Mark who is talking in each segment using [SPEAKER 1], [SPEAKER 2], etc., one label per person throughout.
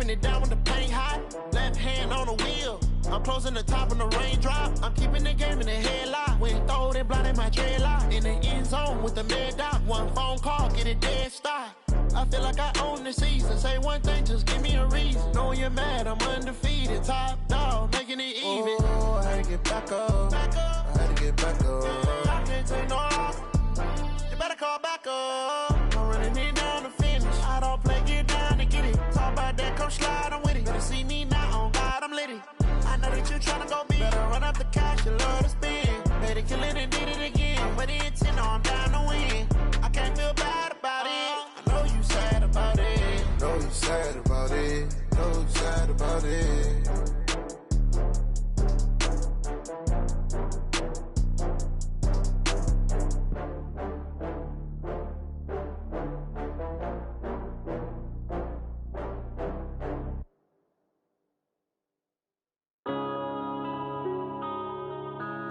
[SPEAKER 1] wiping it down with the paint hot. Left hand on the wheel. I'm closing the top on the raindrop. I'm keeping the game in the headlock. When throwed and blinded my dreadlock. In the end zone with the mad dot. One phone call, get it dead stop. I feel like I own the season. Say one thing, just give me a reason. Knowing you're mad, I'm undefeated. Top dog, making it even.
[SPEAKER 2] Oh, I had to get back up. I had to get back up.
[SPEAKER 1] I can't take no loss. You better call back up. I'm running it down to finish. I don't play, get down to get it. Talk about that, come slide, I'm with it. Better see me now, on God, I'm litty. I know that you tryna go big. Better run up the cash, you love to spend. Made it, kill it, and did it again. But the intent, I'm down to win. I can't feel bad about it. I know you sad about it.
[SPEAKER 2] Know you sad about it. Know you sad about it.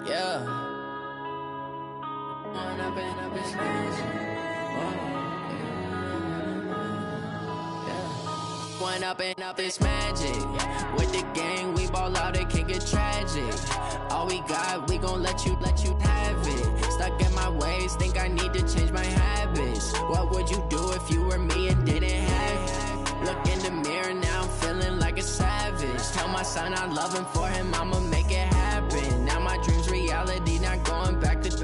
[SPEAKER 3] Yeah. One up and up is magic. With the gang, we ball out, it can get tragic. All we got, we gon' let you have it. Stuck in my ways, think I need to change my habits. What would you do if you were me and didn't have it? Look in the mirror, now I'm feeling like a savage. Tell my son I love him, for him I'ma make it happen. Now my dream's reality, not going back to.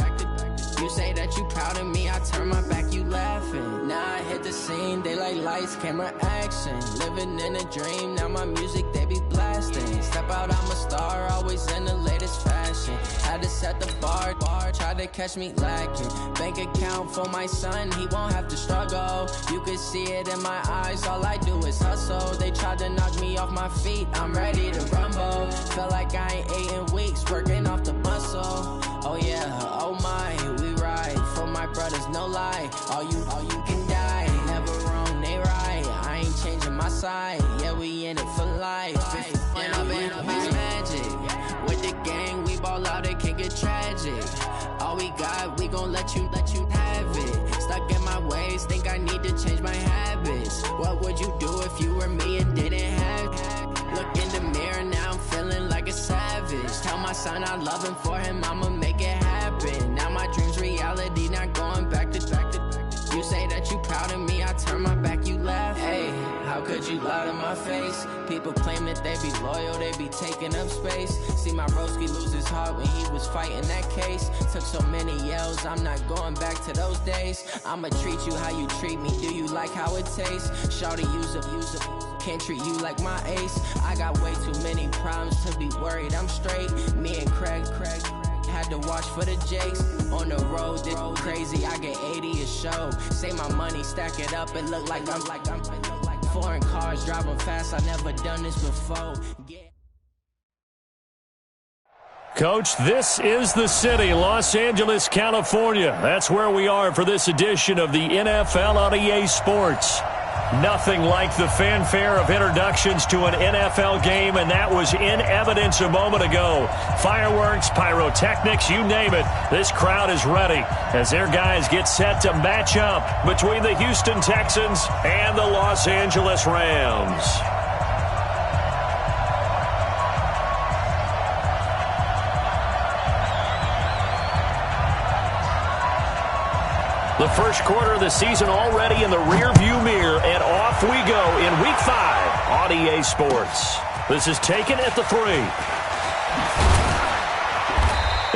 [SPEAKER 3] You say that you proud of me, I turn my back, you laughing. Now I hit the scene, they like lights, camera, action. Living in a dream, now my music, they be blasting. Step out, I'm a star, always in the latest fashion. Had to set the bar, try to catch me lacking. Bank account for my son, he won't have to struggle. You could see it in my eyes, all I do is hustle. They tried to knock me off my feet, I'm ready to rumble. Feel like I ain't ate in weeks, working off the muscle. Oh yeah, oh my, we ride for my brothers, no lie. All you can die, never wrong, they right. I ain't changing my side, yeah, we in it for life. And up is magic. With the gang, we ball out, it can get tragic. All we got, we gon' let you have it. Stuck in my ways, think I need to change my habits. What would you do if you were me and didn't have it? Look in the mirror, now I'm feeling like a savage. Tell my son I love him, for him I'ma make it happen. Now my dream's reality, not going back to. You say that you proud of me, I turn my back, you laugh. Hey, how could you lie to my face? People claim that they be loyal, they be taking up space. See my broski lose his heart when he was fighting that case. Took so many yells, I'm not going back to those days. I'ma treat you how you treat me, do you like how it tastes? Shawty, use up, can't treat you like my ace. I got way too many problems to be worried, I'm straight. Me and Craig had to watch for the Jakes. On the road, this crazy, I get 80 a show. Say my money, stack it up, it look like I'm foreign cars, driving fast, I never done this before. Yeah.
[SPEAKER 4] Coach, this is the city, Los Angeles, California. That's where we are for this edition of the NFL on EA Sports. Nothing like the fanfare of introductions to an NFL game, and that was in evidence a moment ago. Fireworks, pyrotechnics, you name it. This crowd is ready as their guys get set to match up between the Houston Texans and the Los Angeles Rams. The first quarter of the season already in the rearview mirror, and off we go in Week 5 on EA Sports. This is taken at the 3.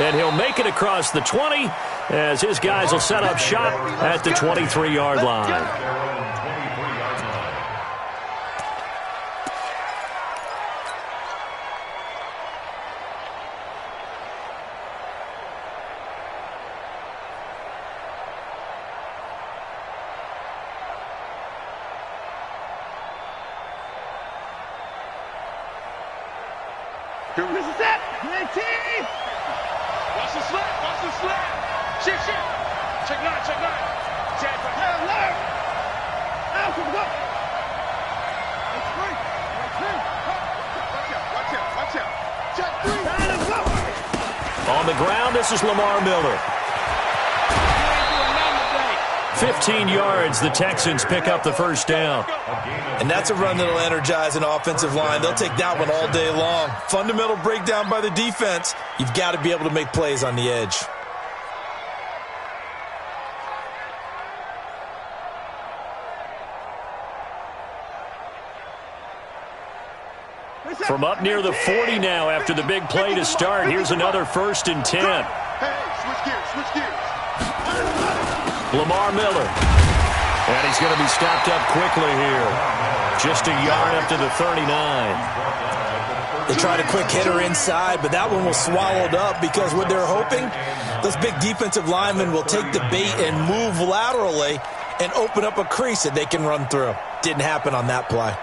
[SPEAKER 4] And he'll make it across the 20 as his guys will set up shop at the 23-yard line.
[SPEAKER 5] Here we set. Watch the slap. Watch the slap. Shit. Check 9. Check alert. Out. Go. It's free. Watch out. Check 3.
[SPEAKER 4] On the ground, this is Lamar Miller. 15 yards, the Texans pick up the first down.
[SPEAKER 6] And that's a run that'll energize an offensive line. They'll take that one all day long. Fundamental breakdown by the defense. You've got to be able to make plays on the edge.
[SPEAKER 4] From up near the 40 now after the big play to start, here's another 1st and 10.
[SPEAKER 5] Hey, switch gears, switch gears.
[SPEAKER 4] Lamar Miller. And he's going to be stopped up quickly here. Just a yard up to the 39.
[SPEAKER 6] They tried a quick hitter inside, but that one was swallowed up because what they're hoping, those big defensive linemen will take the bait and move laterally and open up a crease that they can run through. Didn't happen on that play.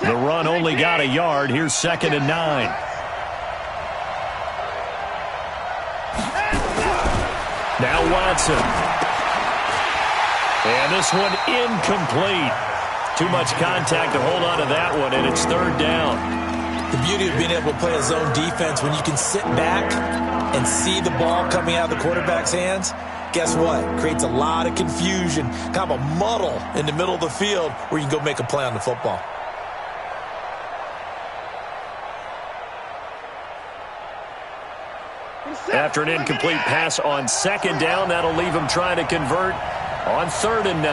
[SPEAKER 4] The run only got a yard. Here's 2nd and 9. Now Watson. And this one incomplete. Too much contact to hold on to that one, and it's 3rd down.
[SPEAKER 6] The beauty of being able to play a zone defense, when you can sit back and see the ball coming out of the quarterback's hands, guess what? Creates a lot of confusion, kind of a muddle in the middle of the field where you can go make a play on the football.
[SPEAKER 4] After an incomplete pass on 2nd down, that'll leave him trying to convert on 3rd and 9.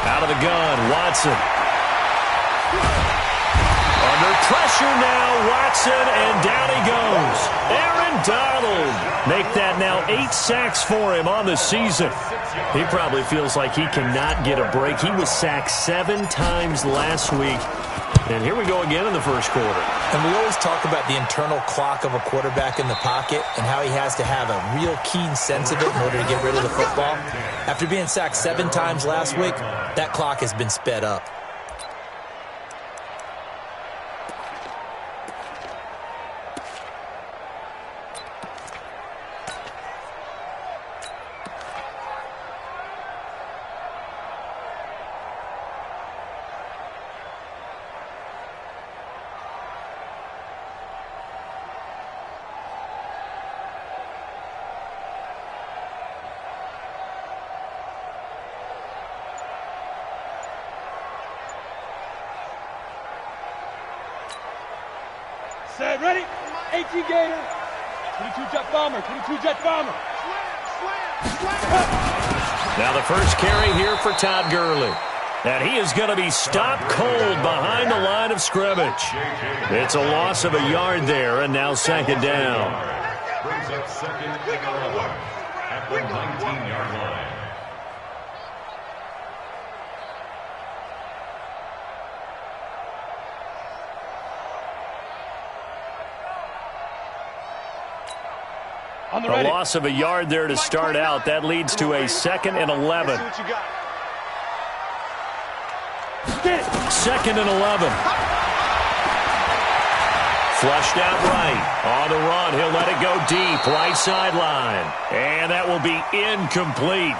[SPEAKER 4] Out of the gun, Watson. Under pressure now, Watson, and down he goes. Aaron Donald. Make that now 8 sacks for him on the season. He probably feels like he cannot get a break. He was sacked 7 times last week. And here we go again in the first quarter.
[SPEAKER 6] And we always talk about the internal clock of a quarterback in the pocket and how he has to have a real keen sense of it in order to get rid of the football. After being sacked 7 times last week, that clock has been sped up.
[SPEAKER 5] Set, ready? 18 Gator. 22 Jet Bomber. 22 Jet Bomber.
[SPEAKER 4] Now the first carry here for Todd Gurley. And he is going to be stopped cold behind the line of scrimmage. It's a loss of a yard there, and now 2nd down.
[SPEAKER 7] Brings up 2nd and 11 at the 19-yard line.
[SPEAKER 4] A loss of a yard there to start out. That leads to a 2nd and 11. 2nd and 11. Flushed out right. On the run, he'll let it go deep. Right sideline. And that will be incomplete.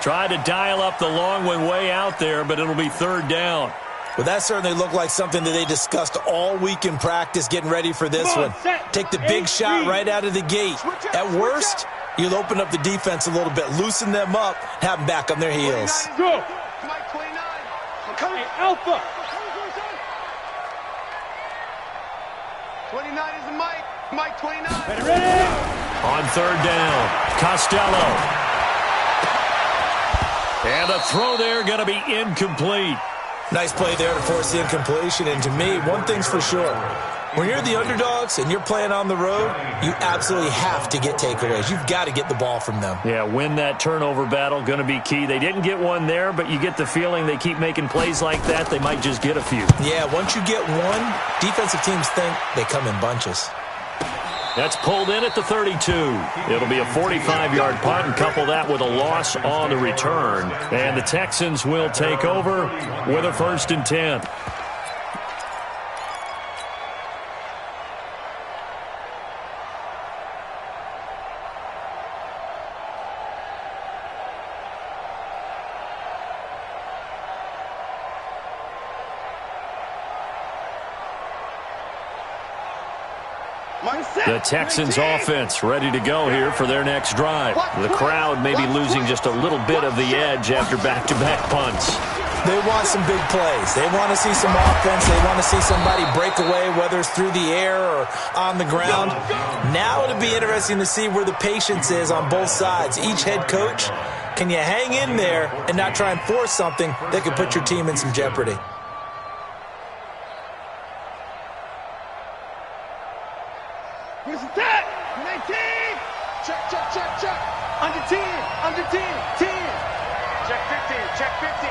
[SPEAKER 4] Tried to dial up the long one way out there, but it'll be 3rd down.
[SPEAKER 6] Well, that certainly looked like something that they discussed all week in practice, getting ready for this one. Take the big shot right out of the gate. At worst, you'll open up the defense a little bit, loosen them up, have them back on their heels.
[SPEAKER 5] Go. Hey, Alpha. 29 is the Mike. Mike 29. Ready?
[SPEAKER 4] On 3rd down, Costello. And the throw there going to be incomplete.
[SPEAKER 6] Nice play there to force the incompletion. And to me, one thing's for sure. When you're the underdogs and you're playing on the road, you absolutely have to get takeaways. You've got to get the ball from them.
[SPEAKER 4] Yeah, win that turnover battle, going to be key. They didn't get one there, but you get the feeling they keep making plays like that, they might just get a few.
[SPEAKER 6] Yeah, once you get one, defensive teams think they come in bunches.
[SPEAKER 4] That's pulled in at the 32. It'll be a 45-yard punt, and couple that with a loss on the return. And the Texans will take over with a 1st and 10. The Texans offense ready to go here for their next drive. The crowd may be losing just a little bit of the edge after back-to-back punts.
[SPEAKER 6] They want some big plays. They want to see some offense. They want to see somebody break away, whether it's through the air or on the ground. Now it'll be interesting to see where the patience is on both sides. Each head coach, can you hang in there and not try and force something that could put your team in some jeopardy?
[SPEAKER 5] Here's the tag. 19. Check. Under 10. 10. Check 15. Check 15.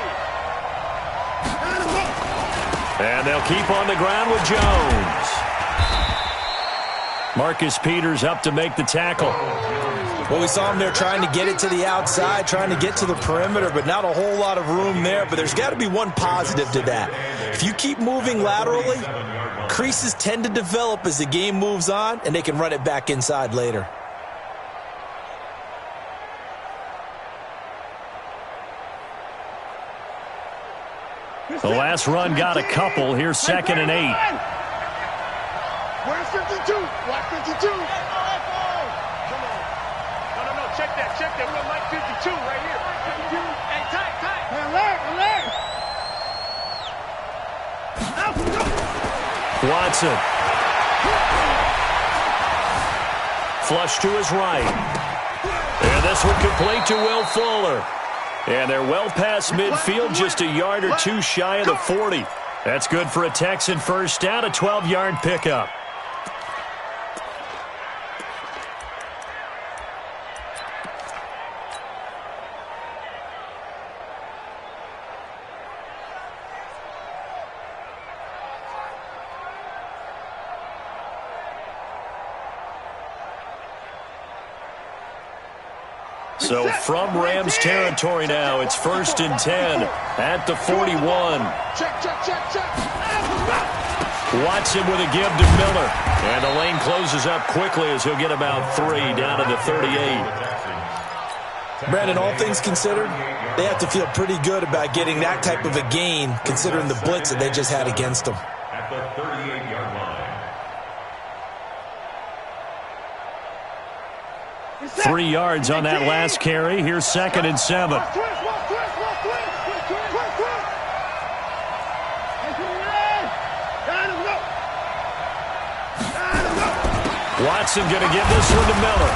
[SPEAKER 4] And they'll keep on the ground with Jones. Marcus Peters up to make the tackle.
[SPEAKER 6] Well, we saw him there trying to get it to the outside, trying to get to the perimeter, but not a whole lot of room there. But there's got to be one positive to that. If you keep moving laterally, creases tend to develop as the game moves on, and they can run it back inside later.
[SPEAKER 4] The last run got a couple. Here's 2nd and 8.
[SPEAKER 5] Where's 52? Watch 52. Come on. No. Check that. We're on Mike 52 right here. 52. Hey, tight. Alert.
[SPEAKER 4] Watson. Flush to his right. And this one complete to Will Fuller. And they're well past midfield, just a yard or two shy of the 40. That's good for a Texan first down, a 12-yard pickup. So from Rams territory now, it's 1st and 10 at the 41.
[SPEAKER 5] Check.
[SPEAKER 4] Watson with a give to Miller. And the lane closes up quickly as he'll get about 3 down to the 38.
[SPEAKER 6] Brandon, all things considered, they have to feel pretty good about getting that type of a gain considering the blitz that they just had against them.
[SPEAKER 7] At the 38-yard line.
[SPEAKER 4] 3 yards on that last carry. Here's 2nd and 7. Watson going to give this one to Miller.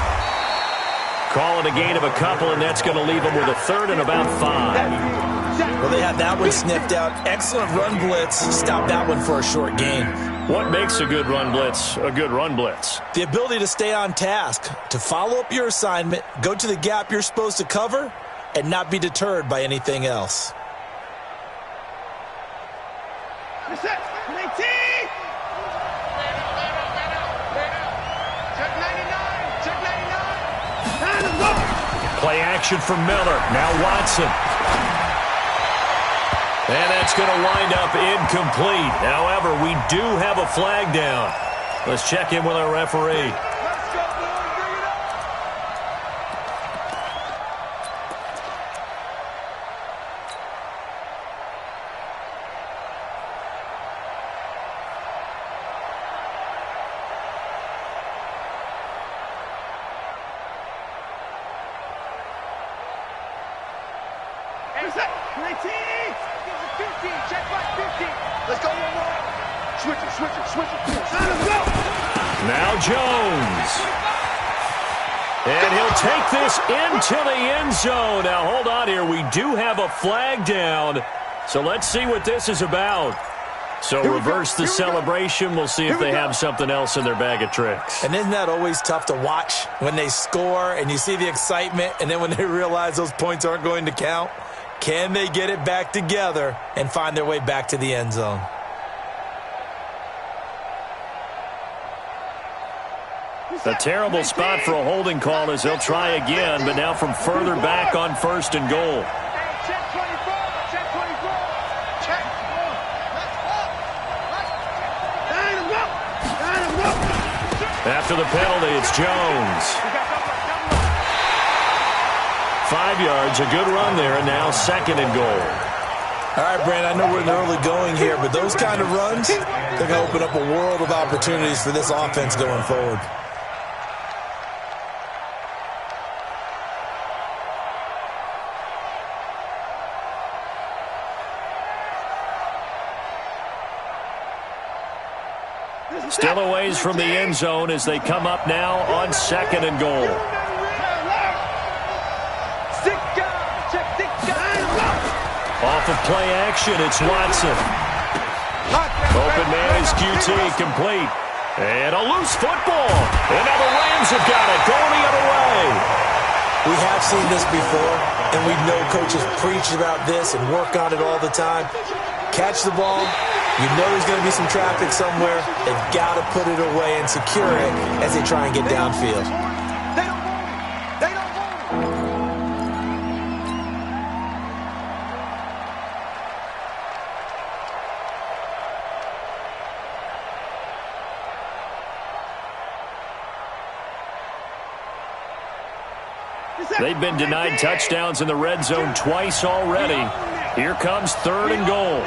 [SPEAKER 4] Call it a gain of a couple, and that's going to leave him with a 3rd and about 5.
[SPEAKER 6] Well, they had that one sniffed out. Excellent run blitz. Stop that one for a short gain.
[SPEAKER 4] What makes a good run blitz a good run blitz?
[SPEAKER 6] The ability to stay on task, to follow up your assignment, go to the gap you're supposed to cover, and not be deterred by anything else.
[SPEAKER 5] Check 99.
[SPEAKER 4] Play action from Miller. Now Watson. And that's going to wind up incomplete. However, we do have a flag down. Let's check in with our referee.
[SPEAKER 5] Let's go, boys. Bring it up. Hey, 19. 15, check back 15. Let's go one more. Switch it.
[SPEAKER 4] Now Jones. And he'll take this into the end zone. Now hold on here. We do have a flag down. So let's see what this is about. So reverse the celebration. We'll see if they have something else in their bag of tricks.
[SPEAKER 6] And isn't that always tough to watch when they score and you see the excitement and then when they realize those points aren't going to count? Can they get it back together and find their way back to the end zone?
[SPEAKER 4] A terrible spot for a holding call as they'll try again, but now from further back on 1st and goal.
[SPEAKER 5] Check 24. Check.
[SPEAKER 4] After the penalty, it's Jones. 5 yards, a good run there, and now 2nd and goal.
[SPEAKER 6] All right, Brandon, I know we're in the early going here, but those kind of runs, they're going to open up a world of opportunities for this offense going forward.
[SPEAKER 4] Still a ways from the end zone as they come up now on 2nd and goal. Off of play action, it's Watson. Open man is QT, complete. And a loose football. And now the Rams have got it, going the other way.
[SPEAKER 6] We have seen this before, and we know coaches preach about this and work on it all the time. Catch the ball. You know there's going to be some traffic somewhere. They've got to put it away and secure it as they try and get downfield.
[SPEAKER 4] They've been denied touchdowns in the red zone twice already. Here comes 3rd and goal.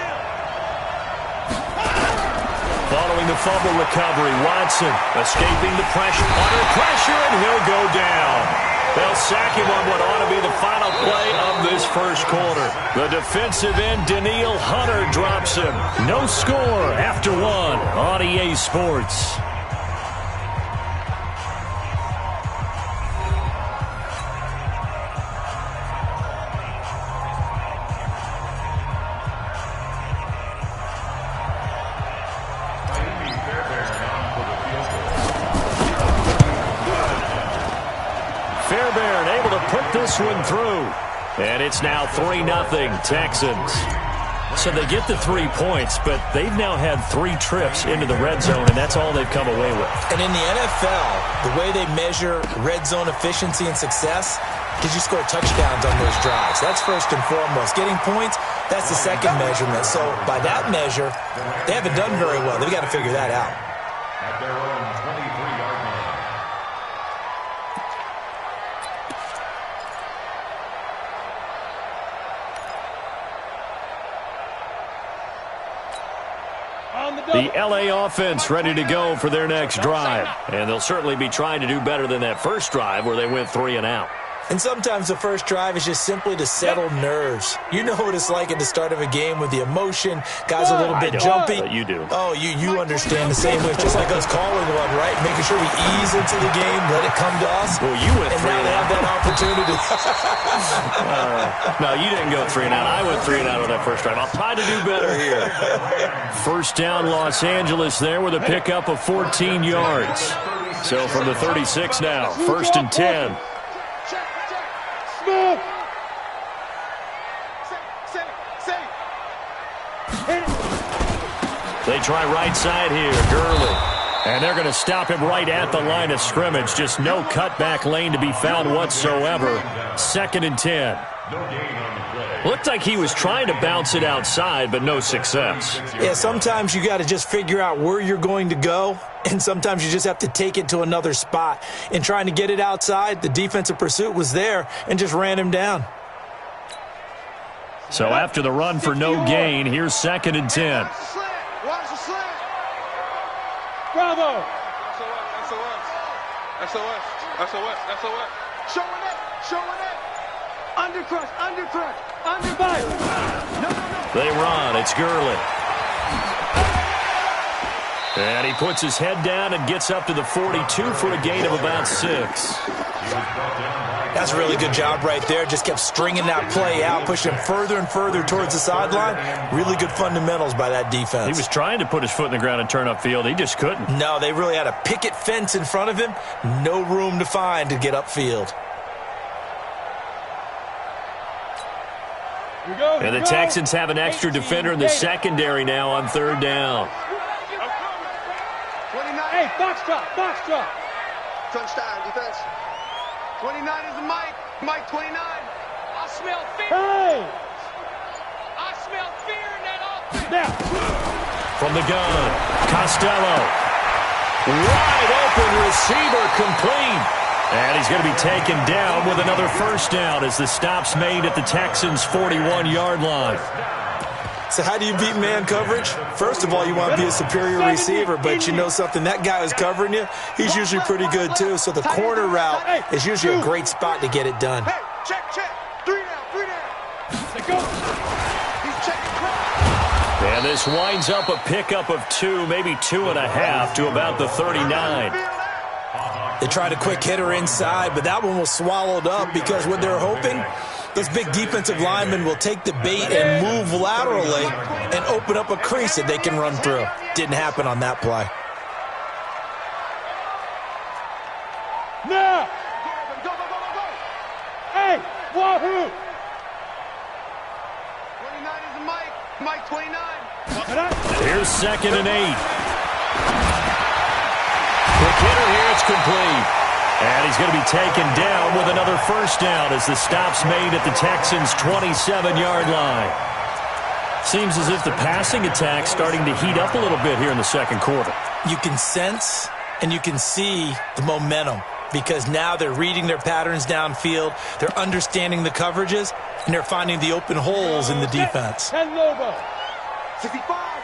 [SPEAKER 4] Following the fumble recovery, Watson escaping the pressure, under pressure, and he'll go down. They'll sack him on what ought to be the final play of this first quarter. The defensive end, Daniil Hunter, drops him. No score after 1 on EA Sports. This one through, and it's now 3-0 Texans. So they get the 3 points, but they've now had 3 trips into the red zone, and that's all they've come away with.
[SPEAKER 6] And in the NFL, the way they measure red zone efficiency and success is you score touchdowns on those drives. That's first and foremost. Getting points, that's the second measurement. So by that measure, they haven't done very well. They've got to figure that out.
[SPEAKER 7] At their own 23-yard line.
[SPEAKER 4] The LA offense ready to go for their next drive. And they'll certainly be trying to do better than that first drive where they went 3 and out.
[SPEAKER 6] And sometimes the first drive is just simply to settle nerves. You know what it's like at the start of a game with the emotion. Guys a little bit jumpy.
[SPEAKER 4] But you do.
[SPEAKER 6] Oh, you understand the same way. It's just like us calling one, right? Making sure we ease into the game, let it come to us.
[SPEAKER 4] Well, you went 3 and
[SPEAKER 6] out. And now they have that opportunity.
[SPEAKER 4] No, you didn't go 3 and out. I went 3 and out on that first drive. I'll try to do better here. First down, Los Angeles there with a pickup of 14 yards. So from the 36 now, 1st and 10. They try right side here, Gurley. And they're going to stop him right at the line of scrimmage. Just no cutback lane to be found whatsoever. 2nd and 10. Looked like he was trying to bounce it outside, but no success.
[SPEAKER 6] Yeah, sometimes you got to just figure out where you're going to go, and sometimes you just have to take it to another spot. In trying to get it outside, the defensive pursuit was there and just ran him down.
[SPEAKER 4] So after the run for no gain, here's 2nd and 10.
[SPEAKER 5] Watch the slant. Bravo. SOS. Showing it. Undercrush. Underbite. No.
[SPEAKER 4] They run. It's Gurley. And he puts his head down and gets up to the 42 for a gain of about 6.
[SPEAKER 6] That's a really good job right there. Just kept stringing that play out, pushing him further and further towards the sideline. Really good fundamentals by that defense.
[SPEAKER 4] He was trying to put his foot in the ground and turn upfield. He just couldn't.
[SPEAKER 6] No, they really had a picket fence in front of him. No room to find to get upfield.
[SPEAKER 4] And the Texans have an extra defender in the secondary now on 3rd down.
[SPEAKER 5] 29. Hey, box drop. Touchdown, defense. 29 is the Mike. Mike 29. I smell fear. Hey! I smell fear in that offense. Now.
[SPEAKER 4] From the gun, Costello. Wide open receiver, complete. And he's going to be taken down with another first down as the stop's made at the Texans' 41-yard line.
[SPEAKER 6] So how do you beat man coverage? First of all, you want to be a superior receiver, but you know something, that guy who's covering you, he's usually pretty good too. So the corner route is usually a great spot to get it done.
[SPEAKER 5] Hey, check. 3 down. Let's go. He's checking.
[SPEAKER 4] And this winds up a pickup of 2, maybe 2.5 to about the 39.
[SPEAKER 6] They tried a quick hitter inside, but that one was swallowed up because what they're hoping, those big defensive linemen will take the bait and move laterally and open up a crease that they can run through. Didn't happen on that play.
[SPEAKER 5] Now! Go! Hey, wahoo! 29 is the Mike 29.
[SPEAKER 4] Here's 2nd and 8. Quick hitter here, it's complete. And he's going to be taken down with another first down as the stop's made at the Texans' 27-yard line. Seems as if the passing attack's starting to heat up a little bit here in the second quarter.
[SPEAKER 6] You can sense and you can see the momentum because now they're reading their patterns downfield, they're understanding the coverages, and they're finding the open holes in the defense.
[SPEAKER 5] 10 Lobo. 65,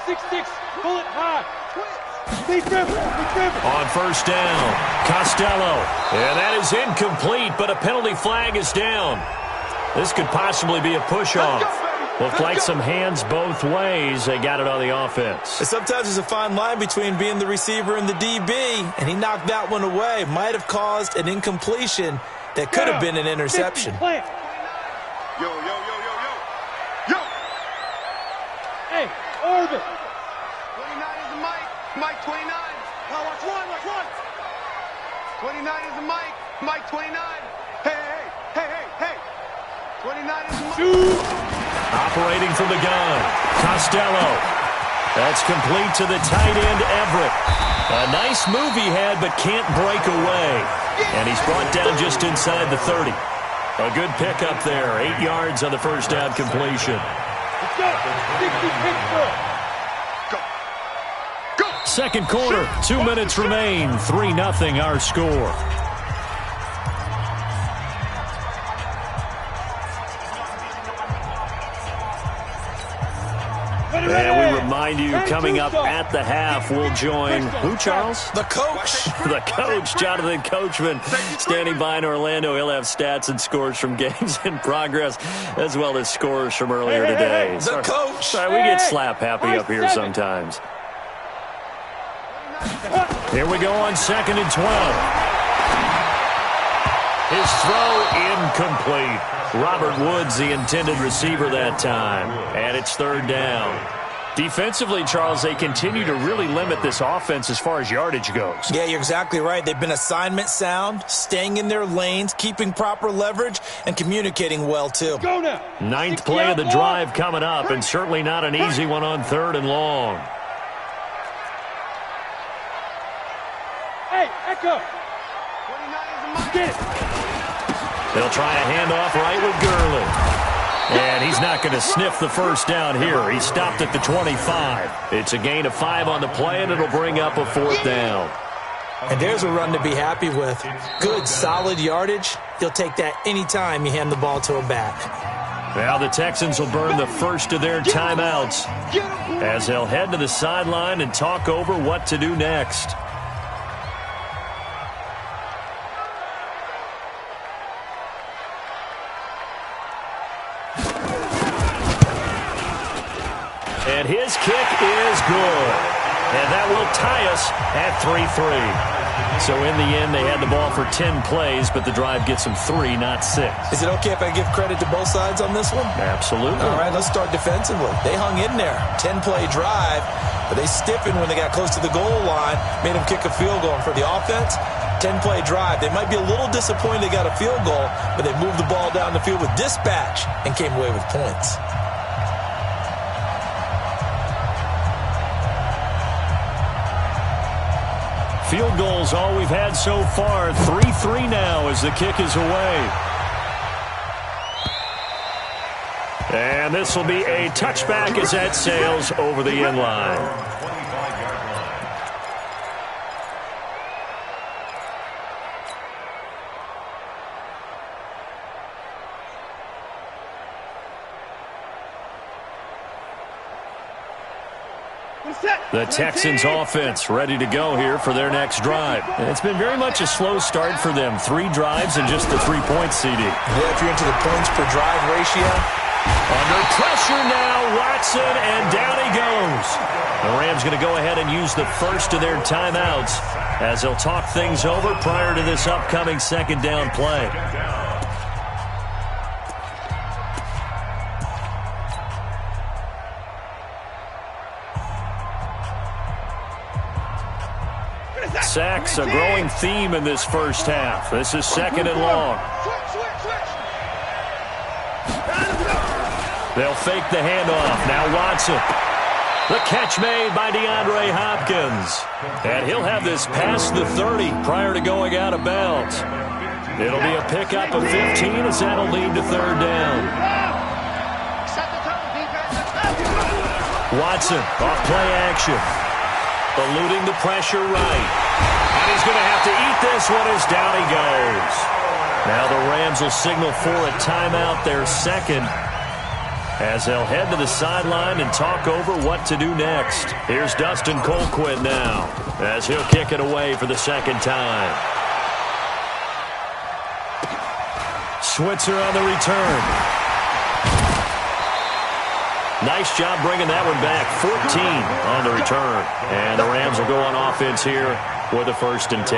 [SPEAKER 5] 66, pull it high.
[SPEAKER 4] On first down, Costello. And that is incomplete, but a penalty flag is down. This could possibly be a push-off. Looked like some hands both ways. They got it on the offense.
[SPEAKER 6] Sometimes there's a fine line between being the receiver and the DB, and he knocked that one away. Might have caused an incompletion that could have been an interception.
[SPEAKER 5] Yo. Hey, Orbit. 29 is the Mike 29. Now watch one. 29 is the Mike 29. Hey. 29 is the Mike.
[SPEAKER 4] Operating from the gun, Costello. That's complete to the tight end, Everett. A nice move he had, but can't break away. And he's brought down just inside the 30. A good pickup there. 8 yards on the first down completion.
[SPEAKER 5] Let's go. 60 Go.
[SPEAKER 4] Second quarter, 2 minutes remain. 3-0 our score. And we remind you, coming up at the half, we'll join who, Charles?
[SPEAKER 6] The coach.
[SPEAKER 4] The coach, Jonathan Coachman, standing by in Orlando. He'll have stats and scores from games in progress, as well as scores from earlier today.
[SPEAKER 6] The coach.
[SPEAKER 4] Sorry, we get slap happy up here sometimes. Here we go on 2nd and 12. His throw incomplete. Robert Woods, the intended receiver that time. And it's 3rd down. Defensively, Charles, they continue to really limit this offense as far as yardage goes.
[SPEAKER 6] Yeah, you're exactly right. They've been assignment sound, staying in their lanes, keeping proper leverage, and communicating well, too.
[SPEAKER 5] Go now.
[SPEAKER 4] 9th play of the drive coming up, and certainly not an easy one on 3rd and long.
[SPEAKER 5] Hey, Echo. 29 is the Mike. Get it.
[SPEAKER 4] They'll try a handoff right with Gurley. And he's not going to sniff the first down here. He stopped at the 25. It's a gain of 5 on the play, and it'll bring up a 4th down.
[SPEAKER 6] And there's a run to be happy with. Good, solid yardage. You'll take that anytime you hand the ball to a back.
[SPEAKER 4] Now the Texans will burn the first of their timeouts as they'll head to the sideline and talk over what to do next. And his kick is good. And that will tie us at 3-3. So in the end, they had the ball for 10 plays, but the drive gets them 3, not 6.
[SPEAKER 6] Is it okay if I give credit to both sides on this one?
[SPEAKER 4] Absolutely.
[SPEAKER 6] All right, let's start defensively. They hung in there. 10-play drive, but they stiffened when they got close to the goal line, made them kick a field goal. And for the offense, 10-play drive. They might be a little disappointed they got a field goal, but they moved the ball down the field with dispatch and came away with points.
[SPEAKER 4] Field goals all we've had so far. 3-3 now as the kick is away. And this will be a touchback as that sails over the end line. The Texans offense ready to go here for their next drive. And it's been very much a slow start for them. 3 drives and just the 3-point CD.
[SPEAKER 6] Yeah, if you're into the points per drive ratio.
[SPEAKER 4] Under pressure now, Watson, and down he goes. The Rams going to go ahead and use the first of their timeouts as they'll talk things over prior to this upcoming second down play. Sacks, a growing theme in this first half. This is second and long. They'll fake the handoff. Now Watson. The catch made by DeAndre Hopkins. And he'll have this past the 30 prior to going out of bounds. It'll be a pickup of 15 as that'll lead to third down. Watson off play action. Eluding the pressure right. And he's going to have to eat this one as down he goes. Now the Rams will signal for a timeout, their second, as they'll head to the sideline and talk over what to do next. Here's Dustin Colquitt now as he'll kick it away for the second time. Switzer on the return. Nice job bringing that one back. 14 on the return. And the Rams will go on offense here with a 1st and 10.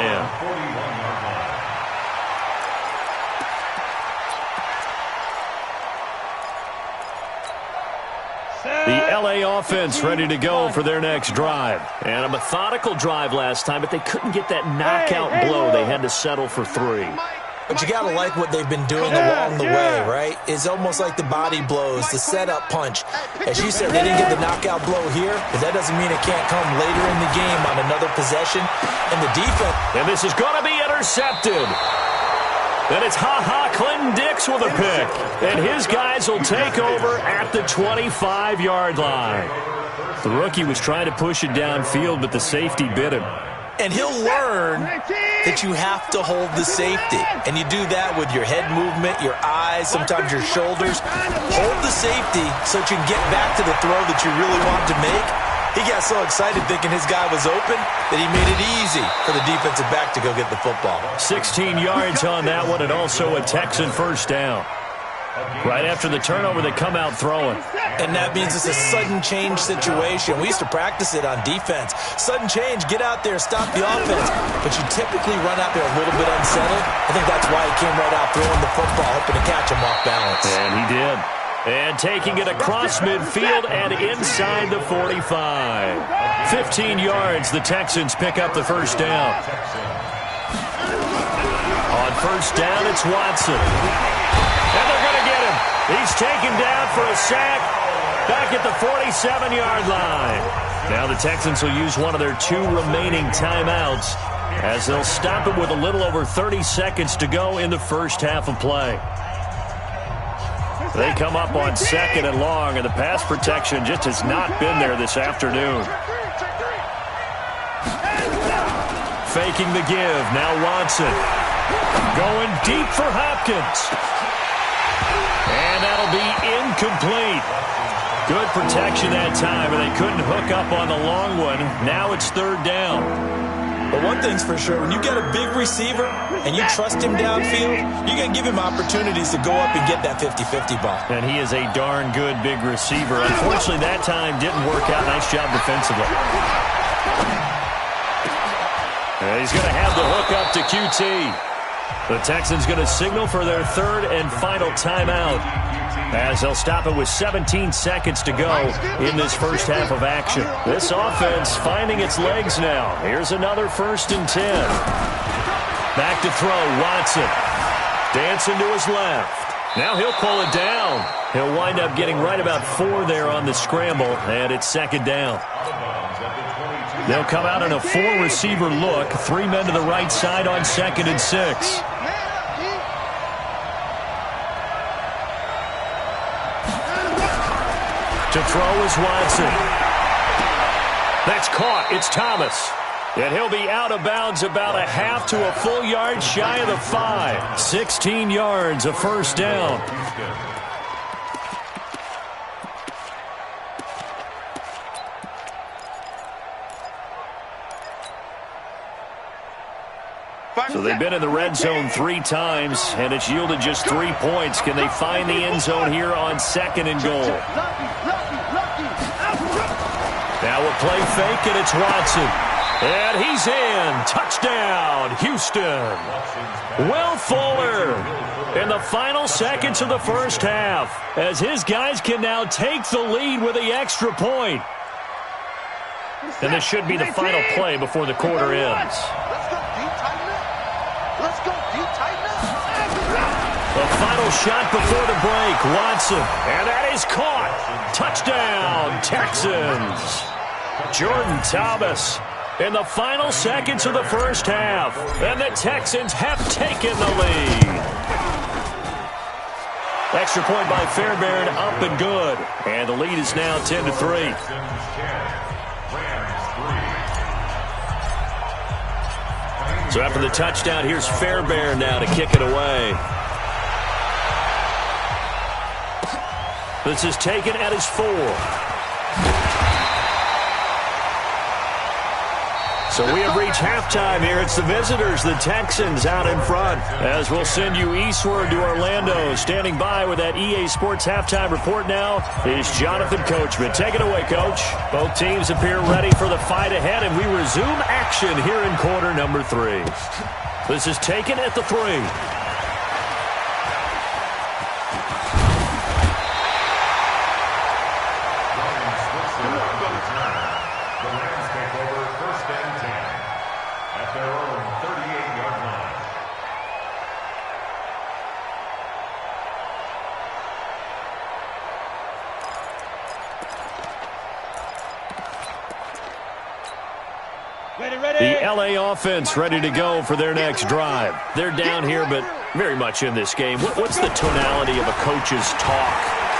[SPEAKER 4] The LA offense ready to go for their next drive. And a methodical drive last time, but they couldn't get that knockout blow. They had to settle for 3.
[SPEAKER 6] But you got to like what they've been doing along the way, right? It's almost like the body blows, the setup punch. As you said, they didn't get the knockout blow here, but that doesn't mean it can't come later in the game on another possession. And the defense.
[SPEAKER 4] And this is going to be intercepted. And it's Clinton Dix with a pick. And his guys will take over at the 25-yard line. The rookie was trying to push it downfield, but the safety bit him.
[SPEAKER 6] And he'll learn that you have to hold the safety. And you do that with your head movement, your eyes, sometimes your shoulders. Hold the safety so that you can get back to the throw that you really want to make. He got so excited thinking his guy was open that he made it easy for the defensive back to go get the football.
[SPEAKER 4] 16 yards on that one, and also a Texan first down. Right after the turnover, they come out throwing.
[SPEAKER 6] And that means it's a sudden change situation. We used to practice it on defense. Sudden change, get out there, stop the offense. But you typically run out there a little bit unsettled. I think that's why he came right out throwing the football, hoping to catch him off balance.
[SPEAKER 4] And he did. And taking it across midfield and inside the 45. 15 yards, the Texans pick up the first down. On first down, it's Watson. And they're going to get him. He's taken down for a sack back at the 47-yard line. Now the Texans will use one of their 2 remaining timeouts as they'll stop it with a little over 30 seconds to go in the first half of play. They come up on second and long, and the pass protection just has not been there this afternoon. Faking the give. Now Watson. Going deep for Hopkins. And that'll be incomplete. Good protection that time, and they couldn't hook up on the long one. Now it's third down.
[SPEAKER 6] But one thing's for sure, when you get a big receiver and you trust him downfield, you're going to give him opportunities to go up and get that 50-50 ball.
[SPEAKER 4] And he is a darn good big receiver. Unfortunately, that time didn't work out. Nice job defensively. And he's going to have the hook up to QT. The Texans going to signal for their third and final timeout as they'll stop it with 17 seconds to go in this first half of action. This offense finding its legs now. Here's another 1st and 10. Back to throw, Watson. Dancing to his left. Now he'll pull it down. He'll wind up getting right about 4 there on the scramble, and it's second down. They'll come out in a 4-receiver look. 3 men to the right side on 2nd and 6. To throw is Watson. That's caught. It's Thomas. And he'll be out of bounds about a half to a full yard shy of the 5. 16 yards, a first down. So they've been in the red zone 3 times, and it's yielded just 3 points. Can they find the end zone here on 2nd and goal? Now we'll play fake, and it's Watson. And he's in. Touchdown, Houston. Will Fuller in the final seconds of the first half, as his guys can now take the lead with the extra point. And this should be the final play before the quarter ends. The final shot before the break, Watson. And that is caught. Touchdown, Texans. Jordan Thomas in the final seconds of the first half. And the Texans have taken the lead. Extra point by Fairbairn, up and good. And the lead is now 10-3. So after the touchdown, here's Fairbairn now to kick it away. This is taken at his 4. So we have reached halftime here. It's the visitors, the Texans, out in front. As we'll send you eastward to Orlando. Standing by with that EA Sports halftime report now is Jonathan Coachman. Take it away, Coach. Both teams appear ready for the fight ahead, and we resume action here in quarter number 3. This is taken at the 3. The LA offense ready to go for their next drive. They're down here, but very much in this game. What's the tonality of a coach's talk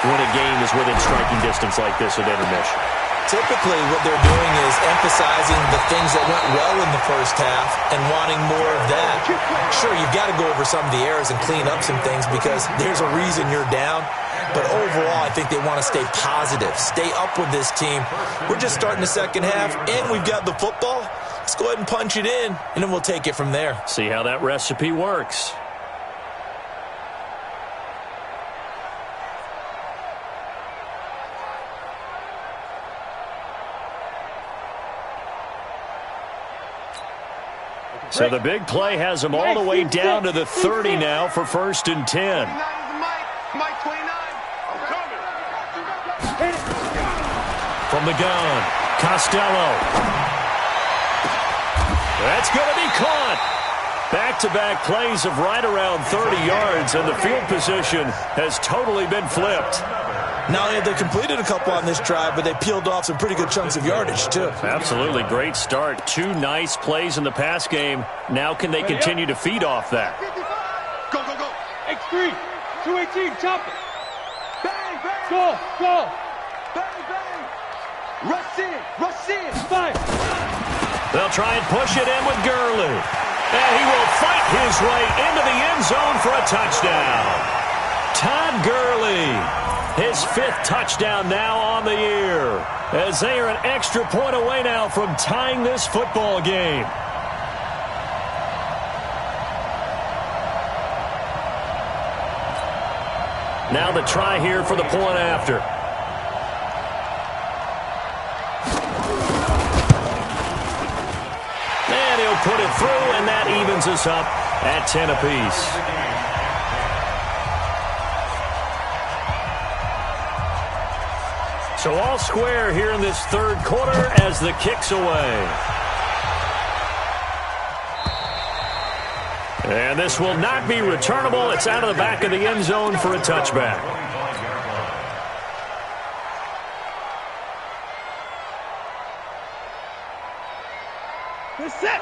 [SPEAKER 4] when a game is within striking distance like this at intermission?
[SPEAKER 6] Typically, what they're doing is emphasizing the things that went well in the first half and wanting more of that. Sure, you've got to go over some of the errors and clean up some things because there's a reason you're down. But overall, I think they want to stay positive, stay up with this team. We're just starting the second half, and we've got the football. Let's go ahead and punch it in, and then we'll take it from there.
[SPEAKER 4] See how that recipe works. So the big play has them all the way down to the 30 now for 1st and 10. From the gun, Costello. That's going to be caught. Back-to-back plays of right around 30 yards, and the field position has totally been flipped.
[SPEAKER 6] Not only have they completed a couple on this drive, but they peeled off some pretty good chunks of yardage, too.
[SPEAKER 4] Absolutely. Great start. 2 nice plays in the pass game. Now can they continue to feed off that?
[SPEAKER 5] Go, go, go. X3, 218, chop it. Bang, bang. Go. Bang, bang. Rush in. Fire.
[SPEAKER 4] They'll try and push it in with Gurley. And he will fight his way into the end zone for a touchdown. Todd Gurley, his 5th touchdown now on the year, as they are an extra point away now from tying this football game. Now the try here for the point after. And he'll put it through, and that evens us up at 10 apiece. So all square here in this 3rd quarter as the kick's away. And this will not be returnable. It's out of the back of the end zone for a touchback.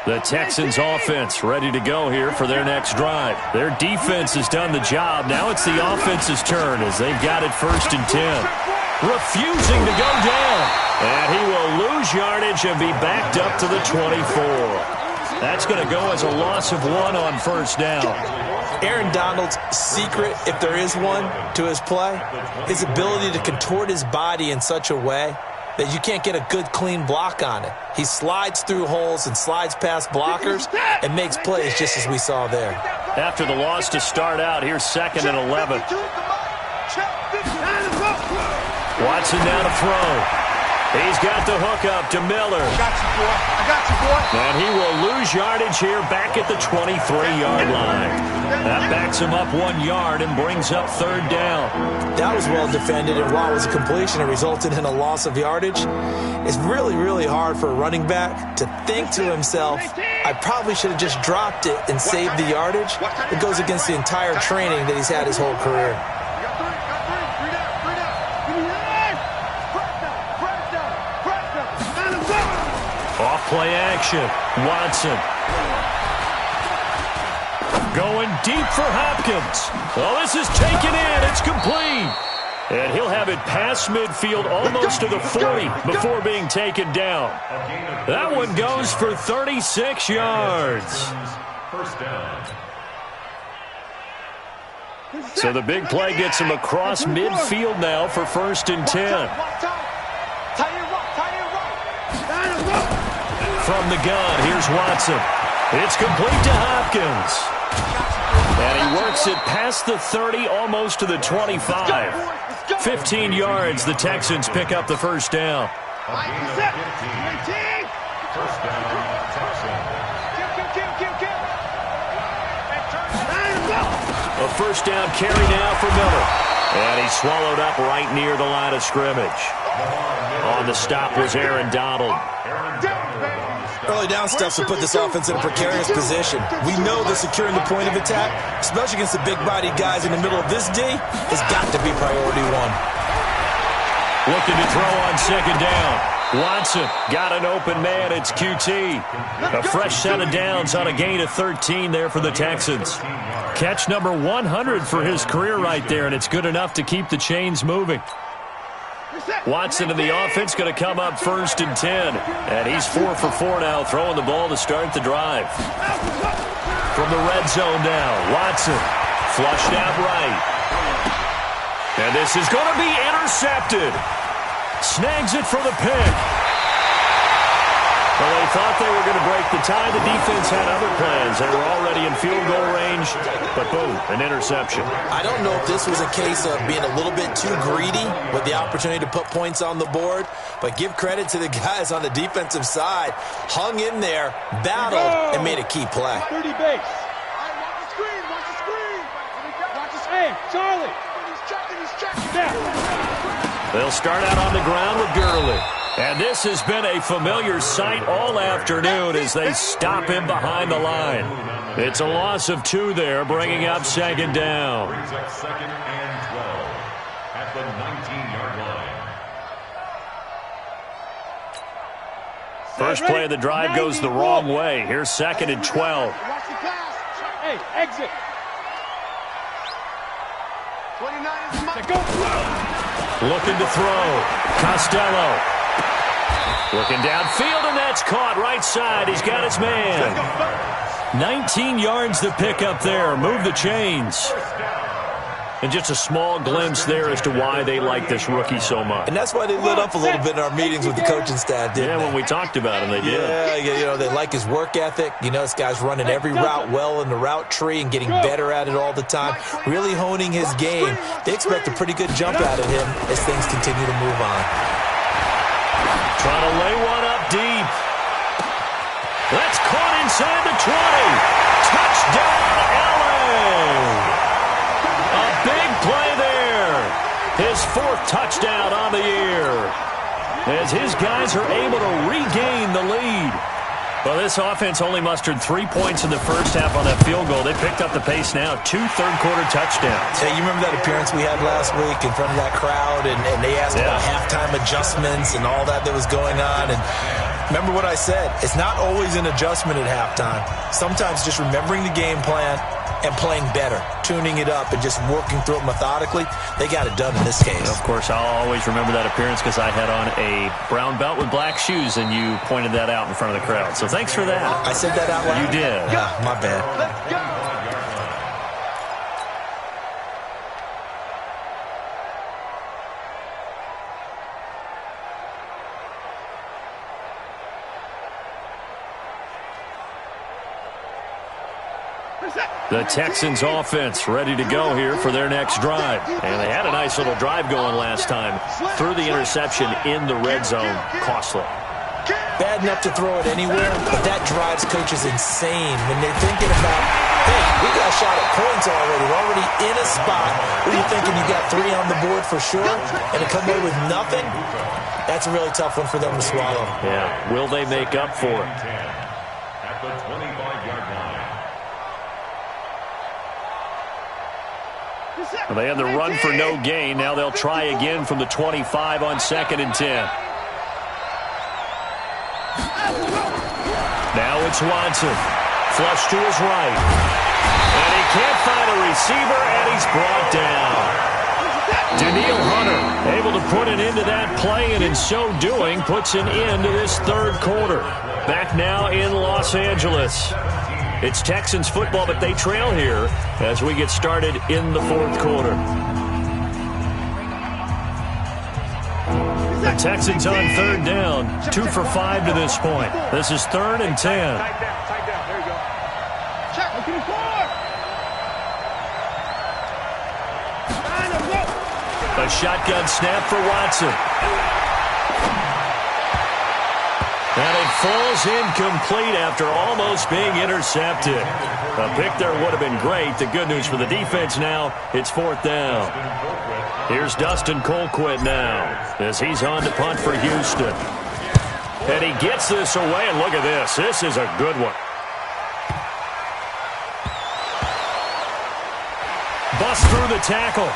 [SPEAKER 4] The Texans offense ready to go here for their next drive. Their defense has done the job. Now it's the offense's turn as they've got it 1st and 10. Refusing to go down. And he will lose yardage and be backed up to the 24. That's going to go as a loss of 1 on 1st down.
[SPEAKER 6] Aaron Donald's secret, if there is one, to his play, his ability to contort his body in such a way that you can't get a good, clean block on it. He slides through holes and slides past blockers and makes plays just as we saw there.
[SPEAKER 4] After the loss to start out, here's 2nd and 11. Watson now to throw. He's got the hookup to Miller.
[SPEAKER 5] I got you, boy. I got you, boy.
[SPEAKER 4] And he will lose yardage here back at the 23-yard line. That backs him up 1 yard and brings up 3rd down.
[SPEAKER 6] That was well defended, and while it was a completion, it resulted in a loss of yardage. It's really, really hard for a running back to think to himself, I probably should have just dropped it and saved the yardage. It goes against the entire training that he's had his whole career.
[SPEAKER 4] Off play action. Watson. Going deep for Hopkins. Well, this is taken in. It's complete. And he'll have it past midfield almost to the 40 before being taken down. That one goes for 36 yards.
[SPEAKER 7] First down.
[SPEAKER 4] So the big play gets him across midfield now for 1st and 10. From the gun, here's Watson. It's complete to Hopkins. And he works it past the 30, almost to the 25. 15 yards, the Texans pick up the 1st down.
[SPEAKER 7] First down, Texans.
[SPEAKER 4] A 1st down carry now for Miller. And he's swallowed up right near the line of scrimmage. On the stop was Aaron Donald.
[SPEAKER 6] Early down stuff to put this offense in a precarious position. We know that securing the point of attack, especially against the big-bodied guys in the middle of this D, has got to be priority 1.
[SPEAKER 4] Looking to throw on 2nd down. Watson got an open man. It's QT. A fresh set of downs on a gain of 13 there for the Texans. Catch number 100 for his career right there, and it's good enough to keep the chains moving. Watson in the offense going to come up 1st and 10. And he's 4 for 4 now, throwing the ball to start the drive. From the red zone now, Watson flushed out right. And this is going to be intercepted. Snags it for the pick. Well, they thought they were going to break the tie. The defense had other plans. They were already in field goal range, but boom, an interception.
[SPEAKER 6] I don't know if this was a case of being a little bit too greedy with the opportunity to put points on the board, but give credit to the guys on the defensive side. Hung in there, battled, and made a key play.
[SPEAKER 5] 30 base. Watch the screen, watch the screen. Watch the screen. Hey, Charlie. He's checking. Yeah.
[SPEAKER 4] They'll start out on the ground with Gurley. And this has been a familiar sight all afternoon as they stop him behind the line. It's a loss of 2 there, bringing up 2nd down.
[SPEAKER 7] Brings up 2nd and 12 at the 19-yard line.
[SPEAKER 4] First play of the drive goes the wrong way. Here's 2nd and 12.
[SPEAKER 5] Watch the pass. Hey, exit. 29 is my go.
[SPEAKER 4] Looking to throw. Costello. Looking downfield, and that's caught right side. He's got his man. 19 yards to pick up there. Move the chains. And just a small glimpse there as to why they like this rookie so much.
[SPEAKER 6] And that's why they lit up a little bit in our meetings with the coaching staff, didn't they?
[SPEAKER 4] When we talked about him, they did.
[SPEAKER 6] Yeah, they like his work ethic. This guy's running every route well in the route tree and getting better at it all the time, really honing his game. They expect a pretty good jump out of him as things continue to move on.
[SPEAKER 4] Trying to lay one up deep. That's caught inside the 20. Touchdown, LA. A big play there. His 4th touchdown on the year. As his guys are able to regain the lead. Well, this offense only mustered 3 points in the first half on that field goal. They picked up the pace now. 2 third-quarter touchdowns.
[SPEAKER 6] Hey, you remember that appearance we had last week in front of that crowd, and they asked about halftime adjustments and all that was going on. And remember what I said. It's not always an adjustment at halftime. Sometimes just remembering the game plan and playing better, tuning it up and just working through it methodically. They got it done in this case.
[SPEAKER 4] Of course, I'll always remember that appearance because I had on a brown belt with black shoes, and you pointed that out in front of the crowd. So thanks for that.
[SPEAKER 6] I said that out loud?
[SPEAKER 4] You did.
[SPEAKER 6] My bad.
[SPEAKER 5] Let's go.
[SPEAKER 4] The Texans offense ready to go here for their next drive. And they had a nice little drive going last time. Threw the interception in the red zone. Costly.
[SPEAKER 6] Bad enough to throw it anywhere, but that drives coaches insane when they're thinking about, hey, we got a shot at points already. We're already in a spot where you're thinking you got 3 on the board for sure, and to come away with nothing, that's a really tough one for them to swallow.
[SPEAKER 4] Yeah, will they make up for it?
[SPEAKER 7] At the 25-yard line.
[SPEAKER 4] Well, they had the run for no gain. Now they'll try again from the 25 on 2nd and 10. Now it's Watson. Flush to his right. And he can't find a receiver, and he's brought down. Daniil Hunter able to put an end to that play, and in so doing puts an end to this third quarter. Back now in Los Angeles. It's Texans football, but they trail here as we get started in the fourth quarter. The Texans on 3rd down, 2 for 5 to this point. This is 3rd and 10.
[SPEAKER 5] Tight down. There you go. Check. Look at the board.
[SPEAKER 4] A shotgun snap for Watson. And it falls incomplete after almost being intercepted. A pick there would have been great. The good news for the defense now, it's 4th down. Here's Dustin Colquitt now as he's on to punt for Houston. And he gets this away, and look at this. This is a good one. Bust through the tackle.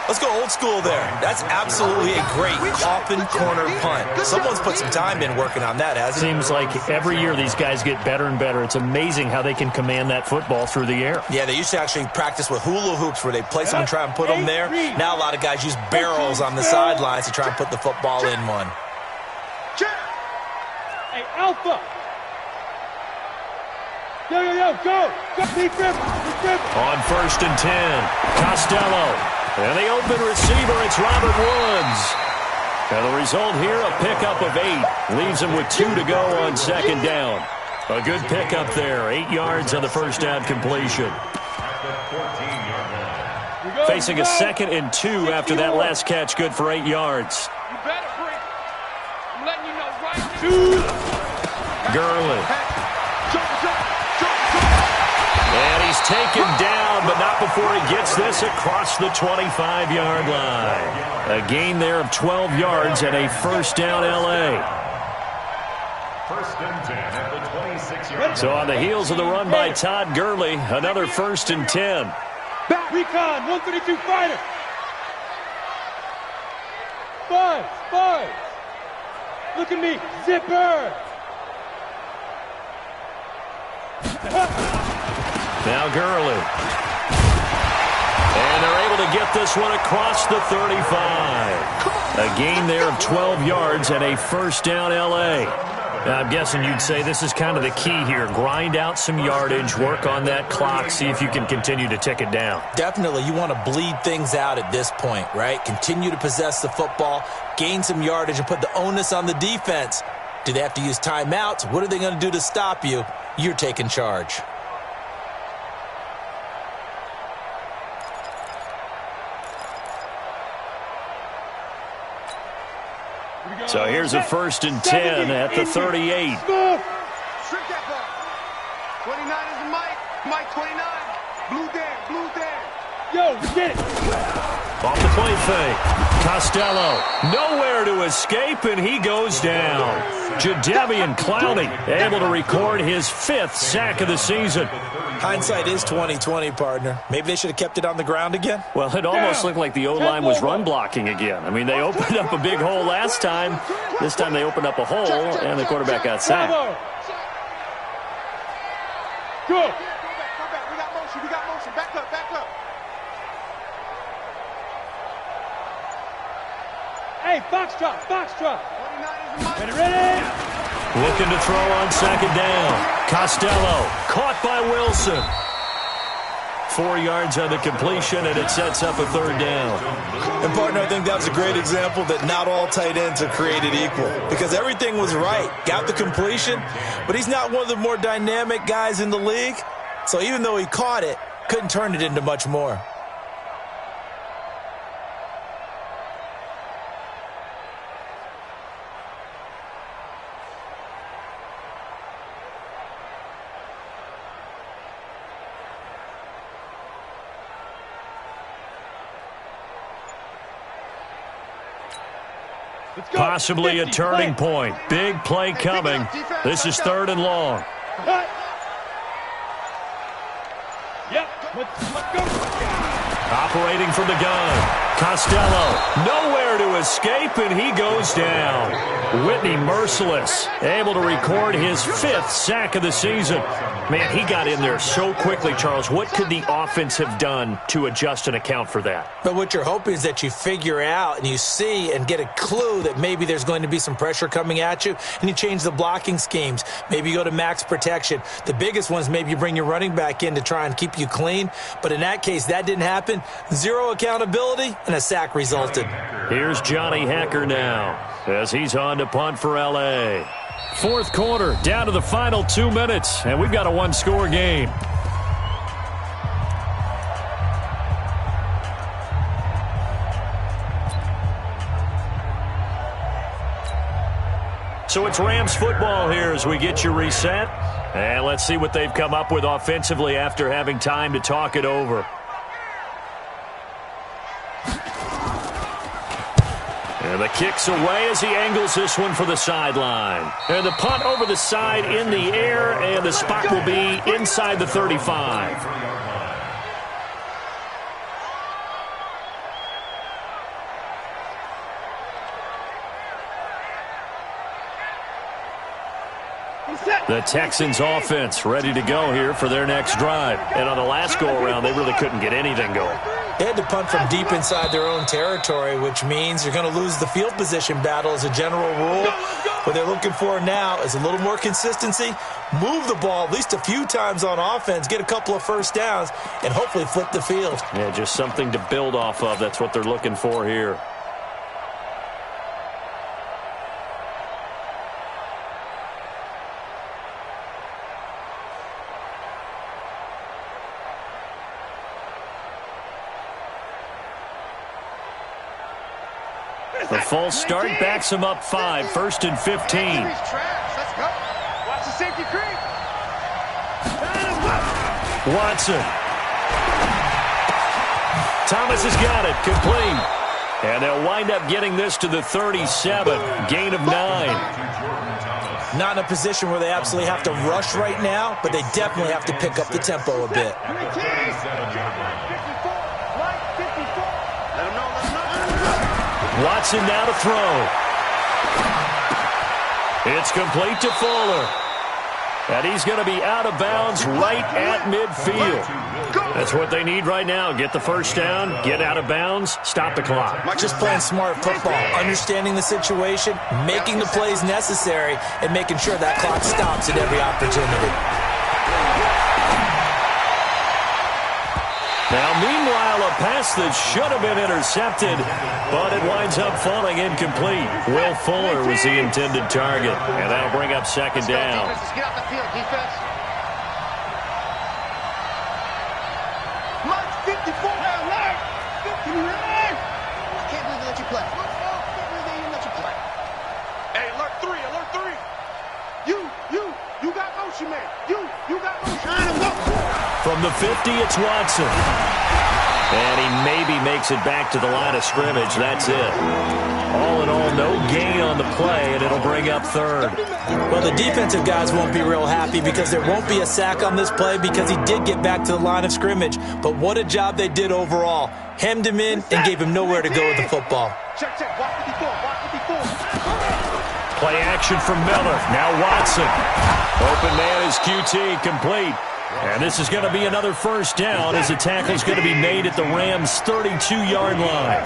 [SPEAKER 6] Let's go old school there. That's absolutely a great coffin corner punt. Someone's put some time in working on that, hasn't it?
[SPEAKER 4] Seems like every year these guys get better and better. It's amazing how they can command that football through the air.
[SPEAKER 6] Yeah, they used to actually practice with hula hoops where they place them and try and put them there. Now a lot of guys use barrels on the sidelines to try and put the football in one.
[SPEAKER 5] Hey, Alpha. Yo, go. On
[SPEAKER 4] 1st and 10, Costello. And the open receiver, it's Robert Woods. And the result here, a pickup of 8. Leaves him with 2 to go on 2nd down. A good pickup there. 8 yards on the first down completion. Facing a 2nd and 2 after that last catch, good for 8 yards.
[SPEAKER 5] You better bring. I'm letting you know right now.
[SPEAKER 4] Gurley. And he's taken down, but not before he gets this across the 25-yard line. A gain there of 12 yards and a 1st down L.A.
[SPEAKER 7] 1st and 10 at the 26-yard.
[SPEAKER 4] So on the heels of the run by Todd Gurley, another 1st and 10.
[SPEAKER 5] Back, recon, 132 fighter. Five. Look at me, zipper.
[SPEAKER 4] Now Gurley. And they're able to get this one across the 35. A gain there of 12 yards and a 1st down L.A. Now, I'm guessing you'd say this is kind of the key here. Grind out some yardage, work on that clock, see if you can continue to tick it down.
[SPEAKER 6] Definitely, you want to bleed things out at this point, right? Continue to possess the football, gain some yardage, and put the onus on the defense. Do they have to use timeouts? What are they going to do to stop you? You're taking charge.
[SPEAKER 4] So here's a 1st and 10 at the 38.
[SPEAKER 5] Shrink that ball. 29 is the Mike. Mike 29. Blue Dan. Yo, get it.
[SPEAKER 4] Off the play fake. Costello. Nowhere to escape, and he goes down. Jadeveon Clowney able to record his 5th sack of the season.
[SPEAKER 6] Hindsight is 20/20, partner. Maybe they should have kept it on the ground again.
[SPEAKER 4] Well, it almost looked like the O-line was run blocking again. I mean, they opened up a big hole last time. This time they opened up a hole, and the quarterback got sacked.
[SPEAKER 5] Good. Come back. We got motion. Back up. Hey, Foxtrot. Ready?
[SPEAKER 4] Looking to throw on 2nd down. Costello caught by Wilson. 4 yards on the completion, and it sets up a third down.
[SPEAKER 6] And, partner, I think that was a great example that not all tight ends are created equal because everything was right. Got the completion, but he's not one of the more dynamic guys in the league. So even though he caught it, couldn't turn it into much more.
[SPEAKER 4] Possibly a turning point. Big play coming. This is 3rd and long. Operating from the gun. Costello, nowhere to escape, and he goes down. Whitney merciless, able to record his 5th sack of the season. Man, he got in there so quickly, Charles. What could the offense have done to adjust and account for that?
[SPEAKER 6] But what you're hoping is that you figure out and you see and get a clue that maybe there's going to be some pressure coming at you, and you change the blocking schemes. Maybe you go to max protection. The biggest ones, maybe you bring your running back in to try and keep you clean. But in that case, that didn't happen. 0 accountability, and a sack resulted.
[SPEAKER 4] Here's Johnny Hacker now as he's on to punt for L.A. 4th quarter, down to the final 2 minutes, and we've got a 1-score game. So it's Rams football here as we get you reset. And let's see what they've come up with offensively after having time to talk it over. And the kick's away as he angles this one for the sideline. And the punt over the side in the air, and the spot will be inside the 35. The Texans offense ready to go here for their next drive. And on the last go-around, they really couldn't get anything going.
[SPEAKER 6] They had to punt from deep inside their own territory, which means you're going to lose the field position battle as a general rule. What they're looking for now is a little more consistency, move the ball at least a few times on offense, get a couple of first downs, and hopefully flip the field.
[SPEAKER 4] Yeah, just something to build off of. That's what they're looking for here. The false start backs him up 5, 1st and 15.
[SPEAKER 5] Let's go. Watch the safety creep.
[SPEAKER 4] Watson. Thomas has got it, complete. And they'll wind up getting this to the 37, gain of 9.
[SPEAKER 6] Not in a position where they absolutely have to rush right now, but they definitely have to pick up the tempo a bit.
[SPEAKER 4] Watson now to throw. It's complete to Fuller. And he's going to be out of bounds right at midfield. That's what they need right now. Get the first down, get out of bounds, stop the clock.
[SPEAKER 6] Just playing smart football, understanding the situation, making the plays necessary, and making sure that clock stops at every opportunity.
[SPEAKER 4] Now, meanwhile, a pass that should have been intercepted, but it winds up falling incomplete. Will Fuller was the intended target, and that'll bring up 2nd down.
[SPEAKER 5] Let's get out the field, defense. Mark 54. Alert! 59. I can't believe they let you play. I can't believe they even let you play. Hey, alert 3, alert 3. You got motion, man. You got motion.
[SPEAKER 4] From the 50, it's Watson. And he maybe makes it back to the line of scrimmage. That's it. All in all, no gain on the play, and it'll bring up 3rd.
[SPEAKER 6] Well, the defensive guys won't be real happy because there won't be a sack on this play because he did get back to the line of scrimmage. But what a job they did overall. Hemmed him in and gave him nowhere to go with the football.
[SPEAKER 5] Check. Walk 54.
[SPEAKER 4] Play action from Miller. Now Watson. Open man is QT, complete. And this is going to be another first down as the tackle is going to be made at the Rams' 32-yard line.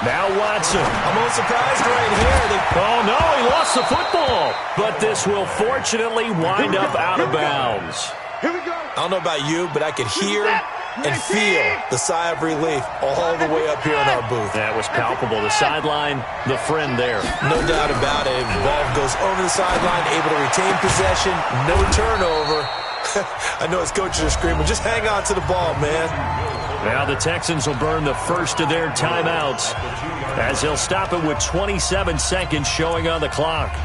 [SPEAKER 4] Now Watson.
[SPEAKER 6] I'm a little surprised right here.
[SPEAKER 4] Oh, no, he lost the football. But this will fortunately wind up out of bounds.
[SPEAKER 5] Here we go.
[SPEAKER 6] I don't know about you, but I could hear and feel the sigh of relief all the way up here in our booth.
[SPEAKER 4] That was palpable. The sideline, the friend there.
[SPEAKER 6] No doubt about it. The ball goes over the sideline, able to retain possession, no turnover. I know his coaches are screaming, just hang on to the ball, man.
[SPEAKER 4] Now the Texans will burn the first of their timeouts as they'll stop it with 27 seconds showing on the clock.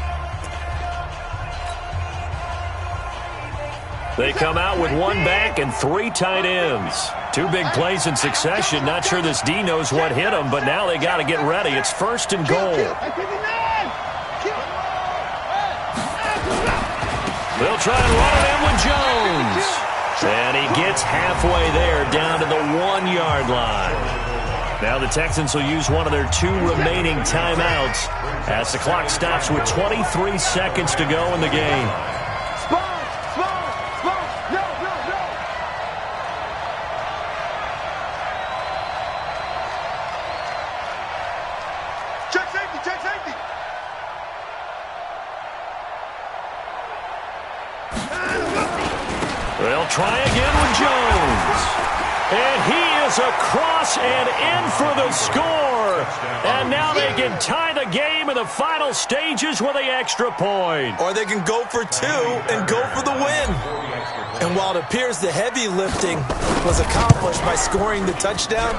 [SPEAKER 4] They come out with one back and 3 tight ends. 2 big plays in succession. Not sure this D knows what hit them, but now they got to get ready. It's 1st and goal. They'll try and run it in with Jones. And he gets halfway there down to the 1-yard line. Now the Texans will use one of their 2 remaining timeouts as the clock stops with 23 seconds to go in the game. They'll try again with Jones. And he is across and in for the score. And now they can tie the game in the final stages with the extra point.
[SPEAKER 6] Or they can go for 2 and go for the win. And while it appears the heavy lifting was accomplished by scoring the touchdown,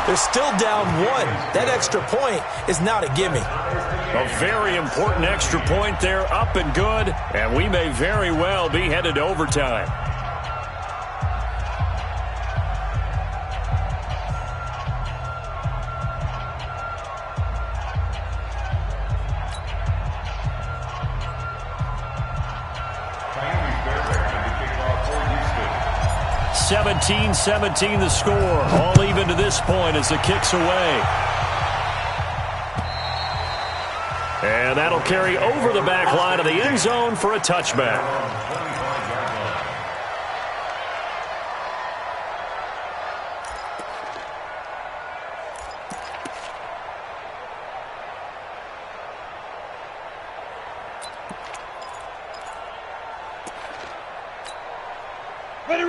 [SPEAKER 6] they're still down 1. That extra point is not a gimme.
[SPEAKER 4] A very important extra point there, up and good. And we may very well be headed to overtime.
[SPEAKER 7] Miami
[SPEAKER 4] 17-17 the score. All even to this point as the kick's away. And that'll carry over the back line of the end zone for a touchback.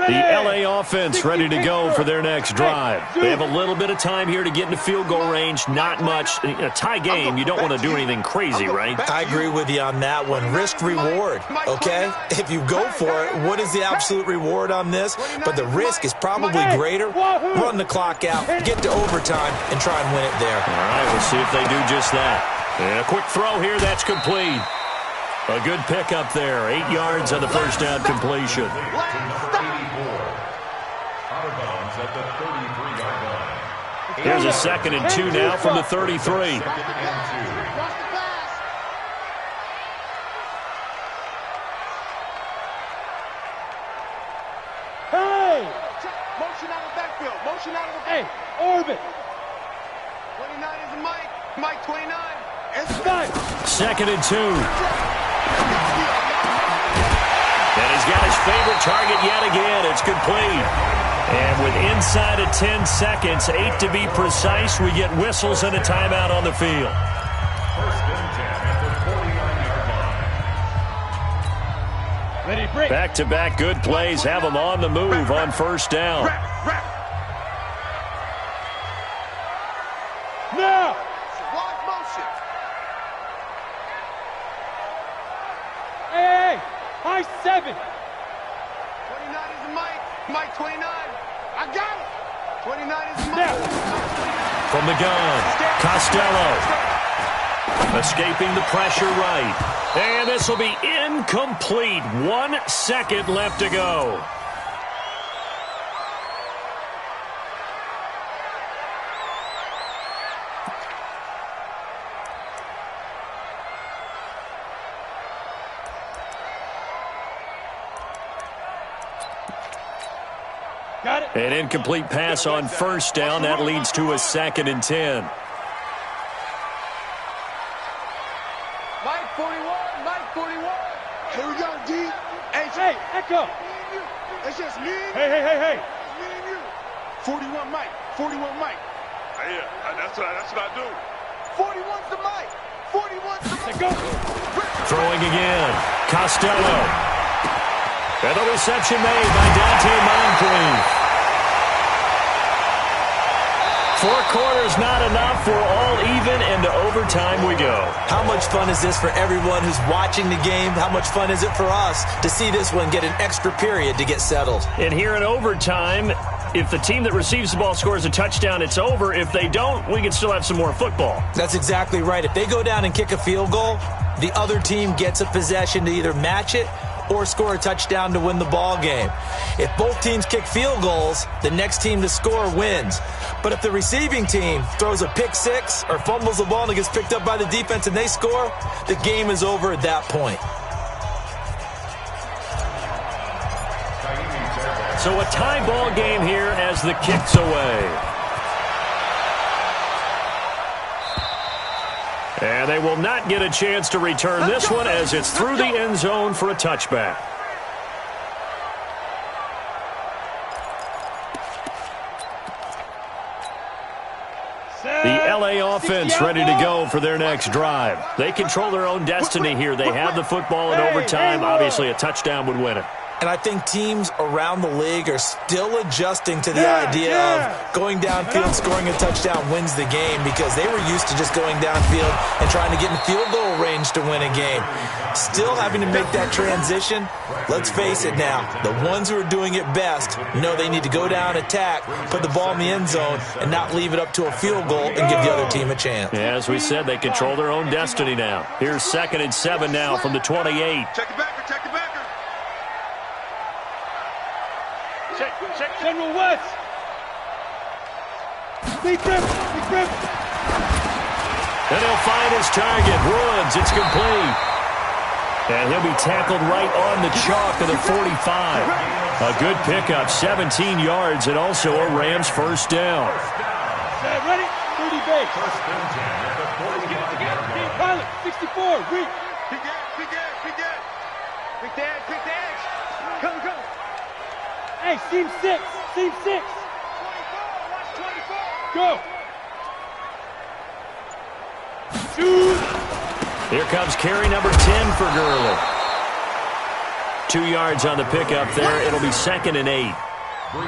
[SPEAKER 4] The LA offense ready to go for their next drive. They have a little bit of time here to get into field goal range. Not much. In a tie game, you don't want to do anything crazy, right?
[SPEAKER 6] I agree with you on that one. Risk reward, okay? If you go for it, what is the absolute reward on this? But the risk is probably greater. Run the clock out, get to overtime, and try and win it there.
[SPEAKER 4] All right, we'll see if they do just that. And a quick throw here, that's complete. A good pickup there. 8 yards on the first down completion. Here's a 2nd and 2 now from the 33.
[SPEAKER 5] Hey! Motion out of the backfield. Motion out of the backfield. Hey, orbit. 29 is the Mike. Mike 29. It's Mike.
[SPEAKER 4] 2nd and 2. And he's got his favorite target yet again. It's complete. And with inside of 10 seconds, 8 to be precise, we get whistles and a timeout on the field. Back-to-back good plays have them on the move on first down.
[SPEAKER 5] Now! Block motion. Hey! High 7. 29 is the Mike. Mike 29. I got it. 29 is the Mike.
[SPEAKER 4] From the gun, Costello. Escaping the pressure right. And this will be incomplete. 1 second left to go.
[SPEAKER 5] Got it.
[SPEAKER 4] An incomplete pass on first down. That leads to a 2nd and 10.
[SPEAKER 5] Mike 41. Mike 41. Here we go, D. Hey, Echo. It's just me. Hey. Me and you. 41 Mike. 41 Mike. Yeah, that's what I do. 41's the Mike. 41's the Mike. Go.
[SPEAKER 4] Throwing again. Costello. And the reception made by Dante Moncrief. 4 quarters not enough. We're all even, and to overtime we go.
[SPEAKER 6] How much fun is this for everyone who's watching the game? How much fun is it for us to see this one get an extra period to get settled?
[SPEAKER 4] And here in overtime, if the team that receives the ball scores a touchdown, it's over. If they don't, we can still have some more football.
[SPEAKER 6] That's exactly right. If they go down and kick a field goal, the other team gets a possession to either match it or score a touchdown to win the ball game. If both teams kick field goals, the next team to score wins. But if the receiving team throws a pick six or fumbles the ball and it gets picked up by the defense and they score, the game is over at that point.
[SPEAKER 4] So a tie ball game here as the kick's away. And they will not get a chance to return this one as it's through the end zone for a touchback. The LA offense ready to go for their next drive. They control their own destiny here. They have the football in overtime. Obviously, a touchdown would win it.
[SPEAKER 6] And I think teams around the league are still adjusting to the idea of going downfield, scoring a touchdown wins the game, because they were used to just going downfield and trying to get in field goal range to win a game. Still having to make that transition. Let's face it now, the ones who are doing it best know they need to go down, attack, put the ball in the end zone, and not leave it up to a field goal and give the other team a chance.
[SPEAKER 4] Yeah, as we said, they control their own destiny now. Here's 2nd and 7 now from the 28.
[SPEAKER 5] Check the backer, check the backer. Check General West. Big grip, big grip.
[SPEAKER 4] And he'll find his target. Woods, it's complete. And he'll be tackled right on the chalk of the 45. A good pickup, 17 yards, and also a Rams first down.
[SPEAKER 5] Ready? 30 base. Pilot, 64, reach. Big edge. Big dash. Come. Hey, seam 6. Seam 6. 24. Watch 24. Go. Shoot.
[SPEAKER 4] Here comes carry number 10 for Gurley. 2 yards on the pickup there. It'll be 2nd and 8.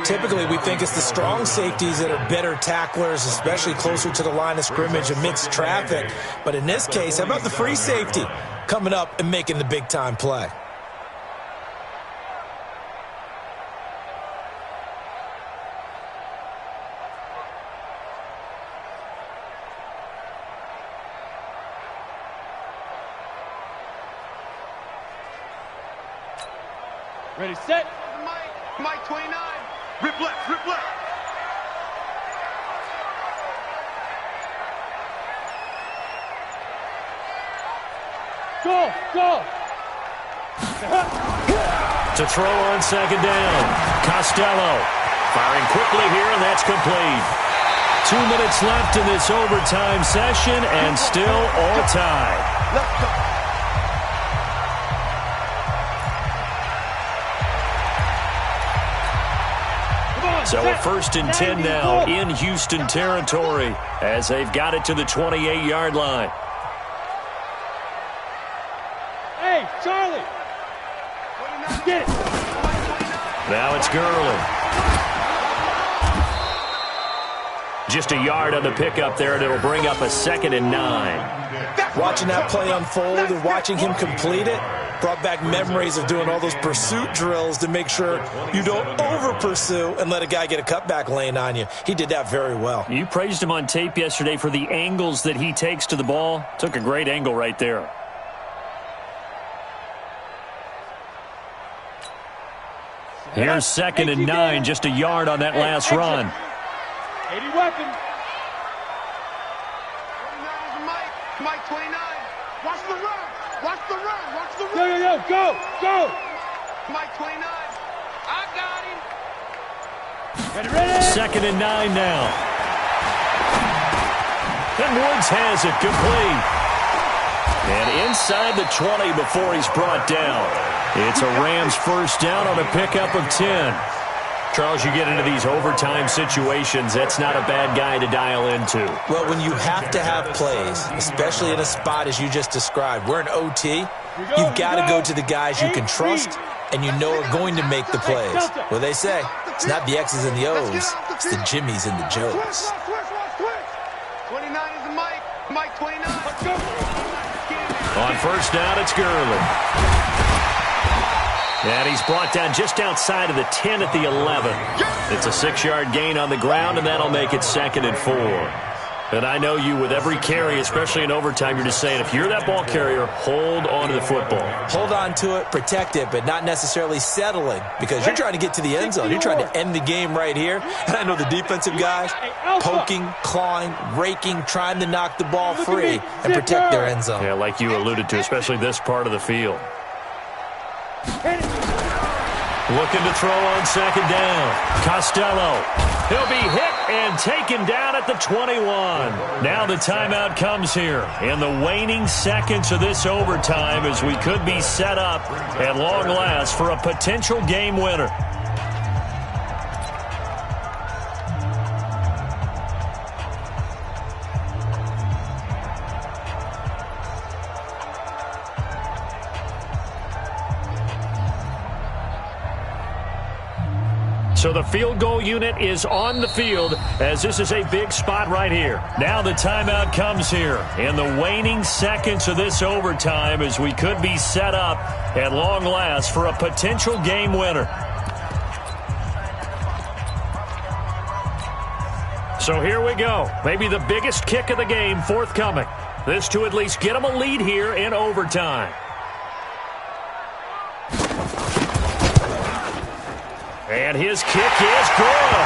[SPEAKER 6] Typically, we think it's the strong safeties that are better tacklers, especially closer to the line of scrimmage amidst traffic. But in this case, how about the free safety coming up and making the big-time play?
[SPEAKER 5] Ready, set. Mike 29. Rip left. Go.
[SPEAKER 4] To throw on 2nd down. Costello firing quickly here, and that's complete. 2 minutes left in this overtime session, and still all tied.
[SPEAKER 5] Let's go.
[SPEAKER 4] So a 1st and 10 now in Houston territory as they've got it to the 28-yard line.
[SPEAKER 5] Hey, Charlie. Get it.
[SPEAKER 4] Now it's Gurley. Just a yard on the pickup there, and it'll bring up a 2nd and 9.
[SPEAKER 6] Watching that play unfold and watching him complete it brought back memories of doing all those pursuit drills to make sure you don't over-pursue and let a guy get a cutback lane on you. He did that very well.
[SPEAKER 4] You praised him on tape yesterday for the angles that he takes to the ball. Took a great angle right there. Here's 2nd and 9, just a yard on that last run.
[SPEAKER 5] 80 weapon. 29 is Mike 29. Watch the run. Go. Mike 29. I got him. Ready.
[SPEAKER 4] 2nd and 9 now. And Woods has it complete. And inside the 20 before he's brought down. It's a Rams first down on a pickup of 10. Charles, you get into these overtime situations, that's not a bad guy to dial into.
[SPEAKER 6] Well, when you have to have plays, especially in a spot as you just described, we're in OT, you've got to go to the guys you can trust and you know are going to make the plays. Well, they say it's not the X's and the O's, it's the Jimmys and the Joes.
[SPEAKER 5] 29 is the Mike. Mike 29. Let's go.
[SPEAKER 4] On first down, it's Gurley. And he's brought down just outside of the 10 at the 11. It's a 6-yard gain on the ground, and that'll make it 2nd and 4. And I know you, with every carry, especially in overtime, you're just saying, if you're that ball carrier, hold on to the football.
[SPEAKER 6] Hold on to it, protect it, but not necessarily settling, because you're trying to get to the end zone. You're trying to end the game right here. And I know the defensive guys poking, clawing, raking, trying to knock the ball free and protect their end zone.
[SPEAKER 4] Yeah, like you alluded to, especially this part of the field. Looking to throw on 2nd down. Costello. He'll be hit and taken down at the 21. Now the timeout comes here in the waning seconds of this overtime, as we could be set up at long last for a potential game winner. So the field goal unit is on the field, as this is a big spot right here. Now the timeout comes here in the waning seconds of this overtime, as we could be set up at long last for a potential game winner. So here we go. Maybe the biggest kick of the game forthcoming. This to at least get them a lead here in overtime. And his kick is good.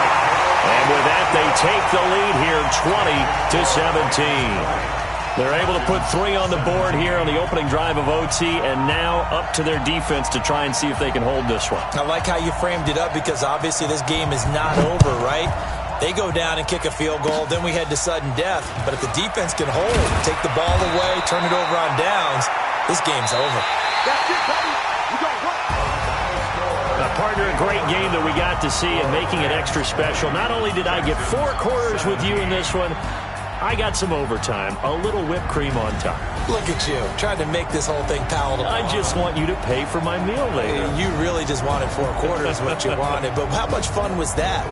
[SPEAKER 4] And with that, they take the lead here 20-17. They're able to put 3 on the board here on the opening drive of OT, and now up to their defense to try and see if they can hold this one.
[SPEAKER 6] I like how you framed it up, because obviously this game is not over, right? They go down and kick a field goal, then we head to sudden death. But if the defense can hold, take the ball away, turn it over on downs, this game's over.
[SPEAKER 5] That's it, buddy. You got what?
[SPEAKER 4] Partner, a great game that we got to see, and making it extra special. Not only did I get 4 quarters with you in this one, I got some overtime, a little whipped cream on top.
[SPEAKER 6] Look at you, trying to make this whole thing palatable.
[SPEAKER 4] I just want you to pay for my meal later.
[SPEAKER 6] You really just wanted 4 quarters, what you wanted, but how much fun was that?